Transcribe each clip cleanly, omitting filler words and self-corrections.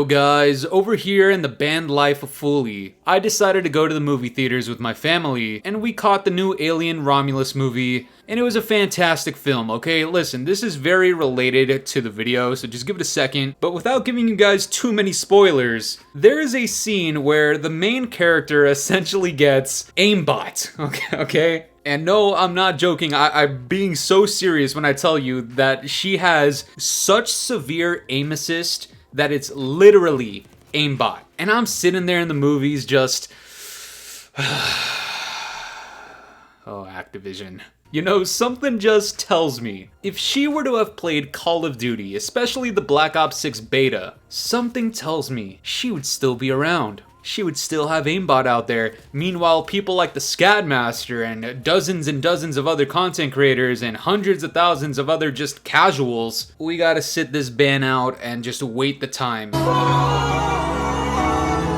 Guys, over here in the band life of Fooly, I decided to go to the movie theaters with my family, and we caught the new Alien Romulus movie, and it was a fantastic film, okay? Listen, this is very related to the video, so just give it a second, but without giving you guys too many spoilers, there is a scene where the main character essentially gets aimbot, okay? And no, I'm not joking, I'm being so serious when I tell you that she has such severe aim assist that it's literally aimbot. And I'm sitting there in the movies just... Oh, Activision. You know, something just tells me, if she were to have played Call of Duty, especially the Black Ops 6 beta, something tells me she would still be around. She would still have aimbot out there. Meanwhile, people like the Scadmaster and dozens of other content creators and hundreds of thousands of other just casuals, we gotta sit this ban out and just wait the time.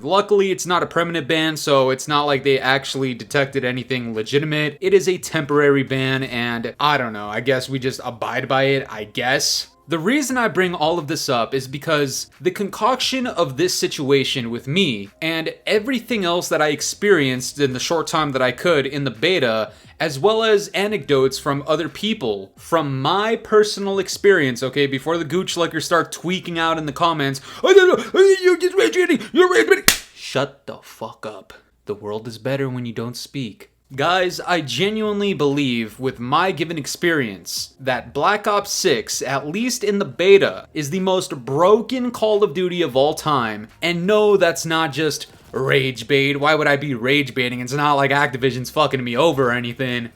Luckily, it's not a permanent ban, so it's not like they actually detected anything legitimate. It is a temporary ban, and I don't know, I guess we just abide by it, I guess. The reason I bring all of this up is because the concoction of this situation with me and everything else that I experienced in the short time that I could in the beta, as well as anecdotes from other people, from my personal experience, okay, before the gooch lickers start tweaking out in the comments, you're just rage baiting, you're rage baiting. Shut the fuck up. The world is better when you don't speak. Guys, I genuinely believe, with my given experience, that Black Ops 6, at least in the beta, is the most broken Call of Duty of all time. And no, that's not just rage bait. Why would I be rage baiting? It's not like Activision's fucking me over or anything.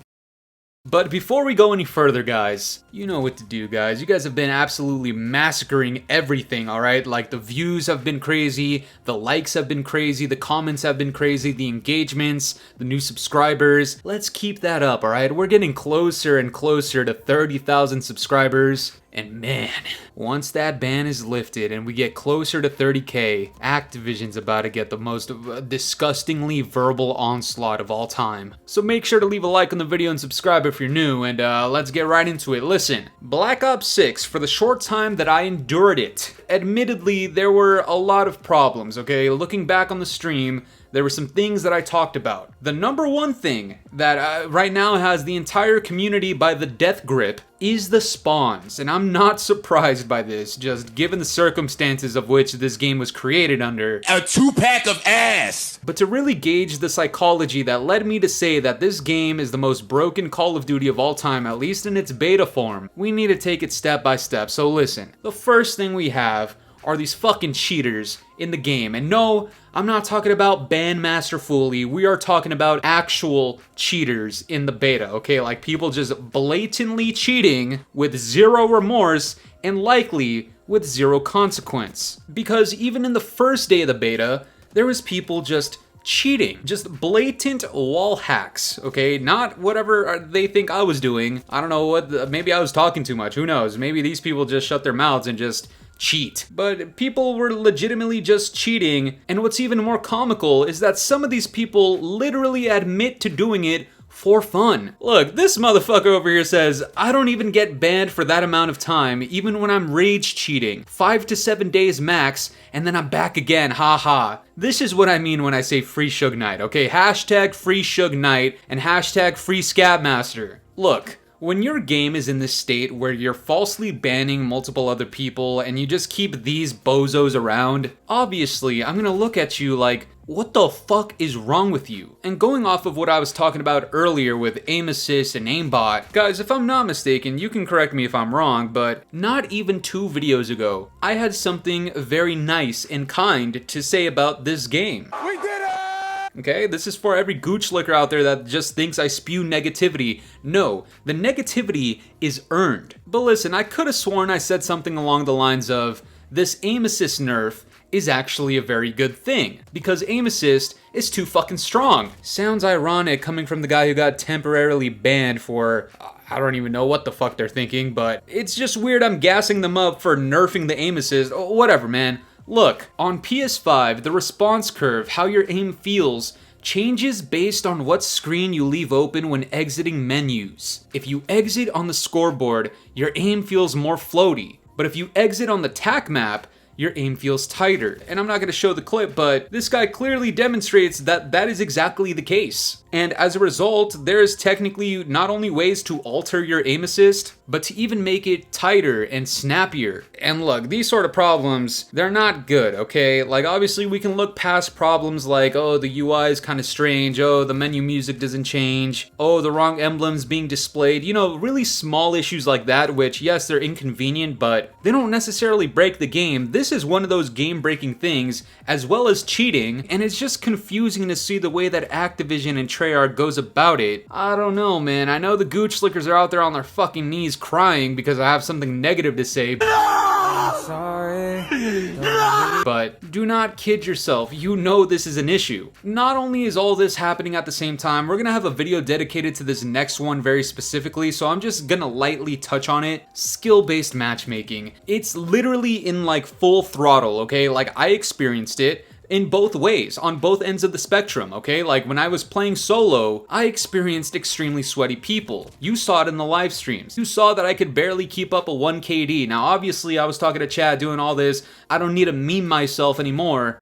But before we go any further, guys, you know what to do, guys. You guys have been absolutely massacring everything, alright? Like, the views have been crazy, the likes have been crazy, the comments have been crazy, the engagements, the new subscribers. Let's keep that up, alright? We're getting closer and closer to 30,000 subscribers. And man, once that ban is lifted and we get closer to 30k, Activision's about to get the most disgustingly verbal onslaught of all time. So make sure to leave a like on the video and subscribe if you're new, and let's get right into it. Listen, Black Ops 6, for the short time that I endured it, admittedly, there were a lot of problems, okay? Looking back on the stream, there were some things that I talked about. The number one thing that right now has the entire community by the death grip is the spawns, and I'm not surprised by this, just given the circumstances of which this game was created under. A 2-pack of ass! But to really gauge the psychology that led me to say that this game is the most broken Call of Duty of all time, at least in its beta form, we need to take it step by step. So listen, the first thing we have are these fucking cheaters in the game. And no, I'm not talking about Bandmaster Fooly. We are talking about actual cheaters in the beta, okay? Like people just blatantly cheating with zero remorse and likely with zero consequence. Because even in the first day of the beta, there was people just cheating. Just blatant wall hacks, okay? Not whatever they think I was doing. I don't know what, maybe I was talking too much. Who knows? Maybe these people just shut their mouths and just cheat. But people were legitimately just cheating, and what's even more comical is that some of these people literally admit to doing it for fun. Look, this motherfucker over here says, I don't even get banned for that amount of time, even when I'm rage cheating. 5 to 7 days max, and then I'm back again, haha. This is what I mean when I say free Suge Knight, okay? Hashtag free Suge Knight and hashtag free Scabmaster. Look, when your game is in this state where you're falsely banning multiple other people and you just keep these bozos around, obviously I'm gonna look at you like, what the fuck is wrong with you? And going off of what I was talking about earlier with aim assist and aimbot, guys, if I'm not mistaken, you can correct me if I'm wrong, but not even 2 videos ago, I had something very nice and kind to say about this game. We did it! Okay, this is for every gooch licker out there that just thinks I spew negativity. No, the negativity is earned. But listen, I could have sworn I said something along the lines of, this aim assist nerf is actually a very good thing, because aim assist is too fucking strong. Sounds ironic coming from the guy who got temporarily banned for, I don't even know what the fuck they're thinking, but it's just weird I'm gassing them up for nerfing the aim assist. Whatever, man. Look, on PS5, the response curve, how your aim feels, changes based on what screen you leave open when exiting menus. If you exit on the scoreboard, your aim feels more floaty. But if you exit on the tac map, your aim feels tighter. And I'm not going to show the clip, but this guy clearly demonstrates that that is exactly the case. And as a result, there's technically not only ways to alter your aim assist, but to even make it tighter and snappier. And look, these sort of problems, they're not good, okay? Like, obviously we can look past problems like, oh, the UI is kind of strange, oh, the menu music doesn't change, oh, the wrong emblems being displayed, you know, really small issues like that, which, yes, they're inconvenient, but they don't necessarily break the game. This is one of those game-breaking things, as well as cheating, and it's just confusing to see the way that Activision and Treyarch goes about it. I don't know, man. I know the gooch slickers are out there on their fucking knees crying because I have something negative to say. I'm sorry. But do not kid yourself. You know this is an issue. Not only is all this happening at the same time, we're gonna have a video dedicated to this next one very specifically, so I'm just gonna lightly touch on it. Skill-based matchmaking. It's literally in like full throttle, okay? Like, I experienced it in both ways, on both ends of the spectrum, okay? Like, when I was playing solo, I experienced extremely sweaty people. You saw it in the live streams. You saw that I could barely keep up a 1 KD. Now, obviously, I was talking to Chad doing all this. I don't need to meme myself anymore.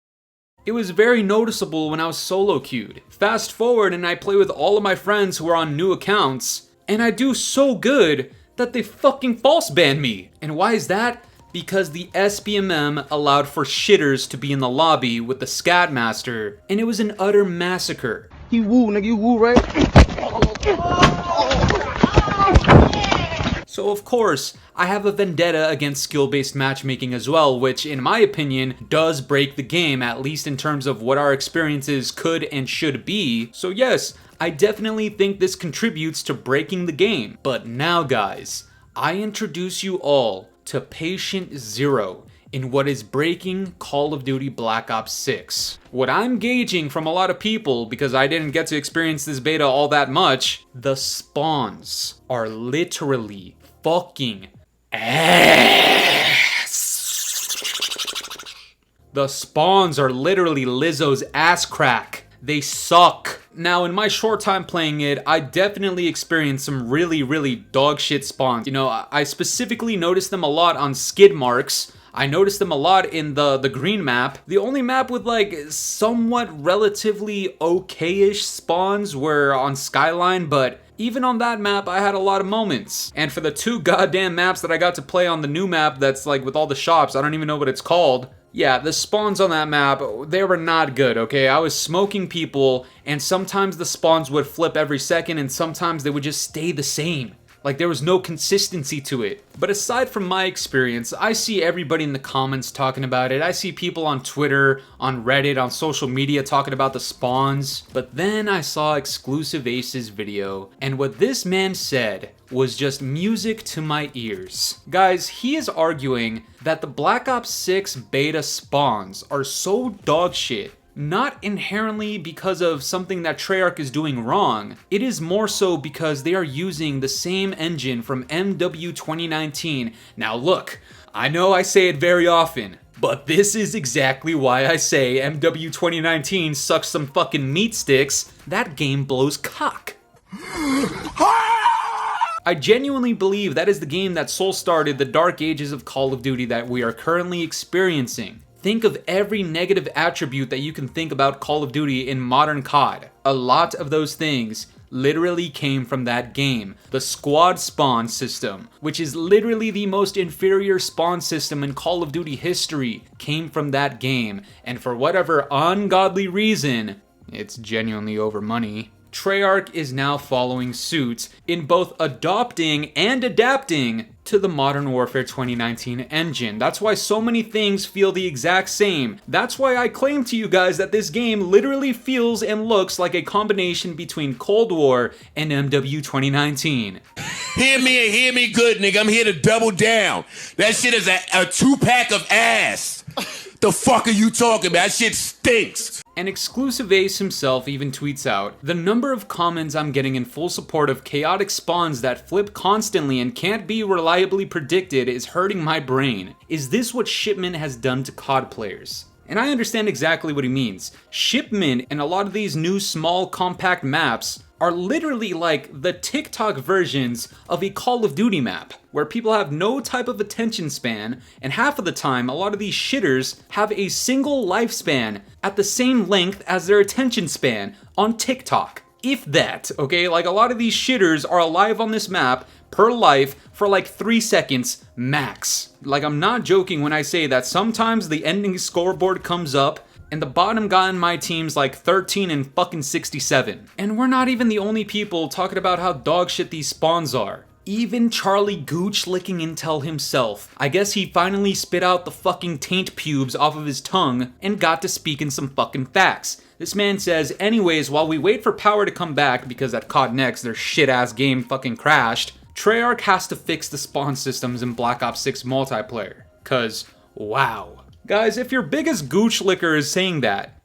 It was very noticeable when I was solo queued. Fast forward and I play with all of my friends who are on new accounts, and I do so good that they fucking false ban me. And why is that? Because the SBMM allowed for shitters to be in the lobby with the Scat Master, and it was an utter massacre. You woo, nigga, you woo, right? So of course, I have a vendetta against skill-based matchmaking as well, which in my opinion does break the game, at least in terms of what our experiences could and should be. So yes, I definitely think this contributes to breaking the game. But now guys, I introduce you all to Patient Zero in what is breaking Call of Duty Black Ops 6. What I'm gauging from a lot of people, because I didn't get to experience this beta all that much, the spawns are literally fucking ass. The spawns are literally Lizzo's ass crack. They suck. Now, in my short time playing it, I definitely experienced some really dog shit spawns. You know, I specifically noticed them a lot on skid marks. I noticed them a lot in the green map. The only map with like somewhat relatively okay-ish spawns were on Skyline, but even on that map, I had a lot of moments. And for the 2 goddamn maps that I got to play on the new map that's like with all the shops, I don't even know what it's called. Yeah, the spawns on that map, they were not good, okay? I was smoking people, and sometimes the spawns would flip every second, and sometimes they would just stay the same. Like, there was no consistency to it. But aside from my experience, I see everybody in the comments talking about it. I see people on Twitter, on Reddit, on social media talking about the spawns. But then I saw Exclusive Ace's video, and what this man said was just music to my ears. Guys, he is arguing that the Black Ops 6 beta spawns are so dog shit, not inherently because of something that Treyarch is doing wrong. It is more so because they are using the same engine from MW 2019. Now look, I know I say it very often, but this is exactly why I say MW 2019 sucks some fucking meat sticks. That game blows cock. I genuinely believe that is the game that soul-started the dark ages of Call of Duty that we are currently experiencing. Think of every negative attribute that you can think about Call of Duty in modern COD. A lot of those things literally came from that game. The squad spawn system, which is literally the most inferior spawn system in Call of Duty history, came from that game. And for whatever ungodly reason, it's genuinely over money, Treyarch is now following suit in both adopting and adapting to the Modern Warfare 2019 engine. That's why so many things feel the exact same. That's why I claim to you guys that this game literally feels and looks like a combination between Cold War and MW 2019. Hear me and hear me good, nigga. I'm here to double down. That shit is a 2-pack of ass. The fuck are you talking about? That shit stinks. And Exclusive Ace himself even tweets out, "The number of comments I'm getting in full support of chaotic spawns that flip constantly and can't be reliably predicted is hurting my brain. Is this what Shipment has done to COD players?" And I understand exactly what he means. Shipment and a lot of these new small compact maps are literally like the TikTok versions of a Call of Duty map, where people have no type of attention span, and half of the time, a lot of these shitters have a single lifespan at the same length as their attention span on TikTok. If that, okay? Like, a lot of these shitters are alive on this map per life for like 3 seconds max. Like, I'm not joking when I say that sometimes the ending scoreboard comes up and the bottom guy on my team's like 13 and fucking 67. And we're not even the only people talking about how dog shit these spawns are. Even Charlie Gooch licking Intel himself. I guess he finally spit out the fucking taint pubes off of his tongue and got to speaking some fucking facts. This man says, anyways, while we wait for power to come back because at COD Next their shit ass game fucking crashed, Treyarch has to fix the spawn systems in Black Ops 6 multiplayer. Cause, wow. Guys, if your biggest gooch licker is saying that,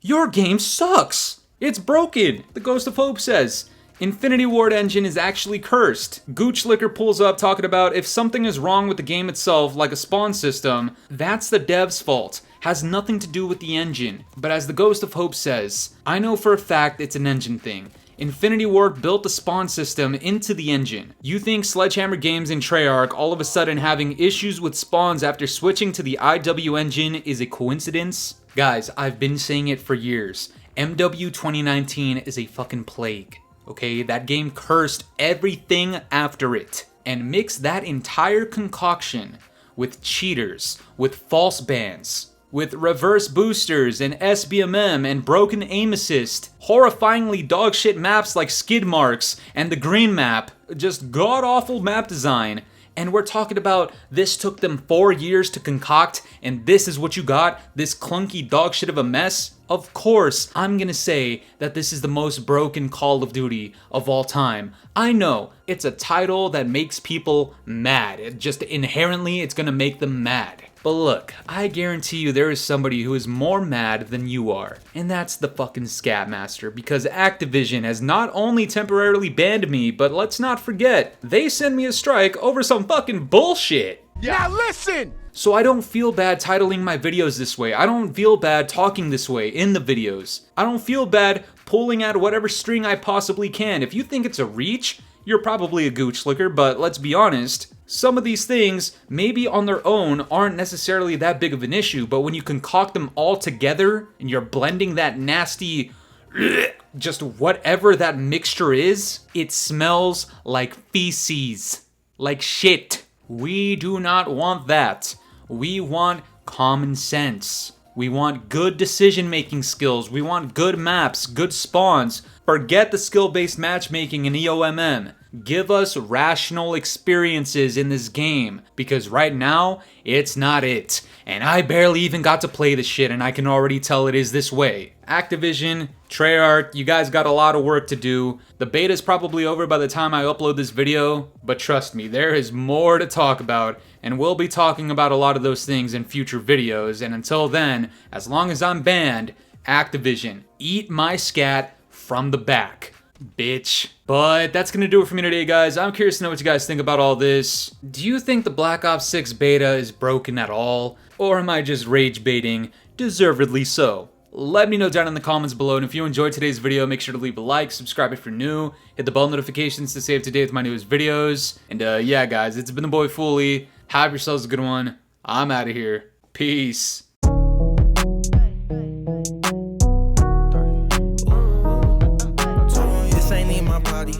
your game sucks! It's broken! The Ghost of Hope says. Infinity Ward engine is actually cursed. Gooch licker pulls up talking about if something is wrong with the game itself, like a spawn system, that's the dev's fault. Has nothing to do with the engine. But as the Ghost of Hope says, I know for a fact it's an engine thing. Infinity Ward built the spawn system into the engine. You think Sledgehammer Games and Treyarch all of a sudden having issues with spawns after switching to the IW engine is a coincidence? Guys, I've been saying it for years. MW 2019 is a fucking plague. Okay, that game cursed everything after it. And mix that entire concoction with cheaters, with false bans, with reverse boosters and SBMM and broken aim assist, horrifyingly dogshit maps like skid marks and the green map, just god-awful map design, and we're talking about this took them 4 years to concoct and this is what you got, this clunky dogshit of a mess? Of course, I'm gonna say that this is the most broken Call of Duty of all time. I know, it's a title that makes people mad. Inherently, it's gonna make them mad. But look, I guarantee you there is somebody who is more mad than you are. And that's the fucking Scatmaster, because Activision has not only temporarily banned me, but let's not forget, they sent me a strike over some fucking bullshit. Now listen! So I don't feel bad titling my videos this way. I don't feel bad talking this way in the videos. I don't feel bad pulling at whatever string I possibly can. If you think it's a reach, you're probably a gooch licker, but let's be honest, some of these things, maybe on their own, aren't necessarily that big of an issue, but when you concoct them all together, and you're blending that nasty, just whatever that mixture is, it smells like feces. Like shit. We do not want that. We want common sense. We want good decision-making skills. We want good maps, good spawns. Forget the skill-based matchmaking in EOMM. Give us rational experiences in this game, because right now, it's not it. And I barely even got to play this shit, and I can already tell it is this way. Activision, Treyarch, you guys got a lot of work to do. The beta's probably over by the time I upload this video, but trust me, there is more to talk about, and we'll be talking about a lot of those things in future videos, and until then, as long as I'm banned, Activision, eat my scat from the back. Bitch. But that's gonna do it for me today, guys. I'm curious to know what you guys think about all this. Do you think the Black Ops 6 beta is broken at all? Or am I just rage baiting? Deservedly so. Let me know down in the comments below, and if you enjoyed today's video, make sure to leave a like, subscribe if you're new, hit the bell notifications to stay up to date with my newest videos. And yeah, guys, it's been the boy Fooly. Have yourselves a good one. I'm out of here. Peace. Ain't in my body.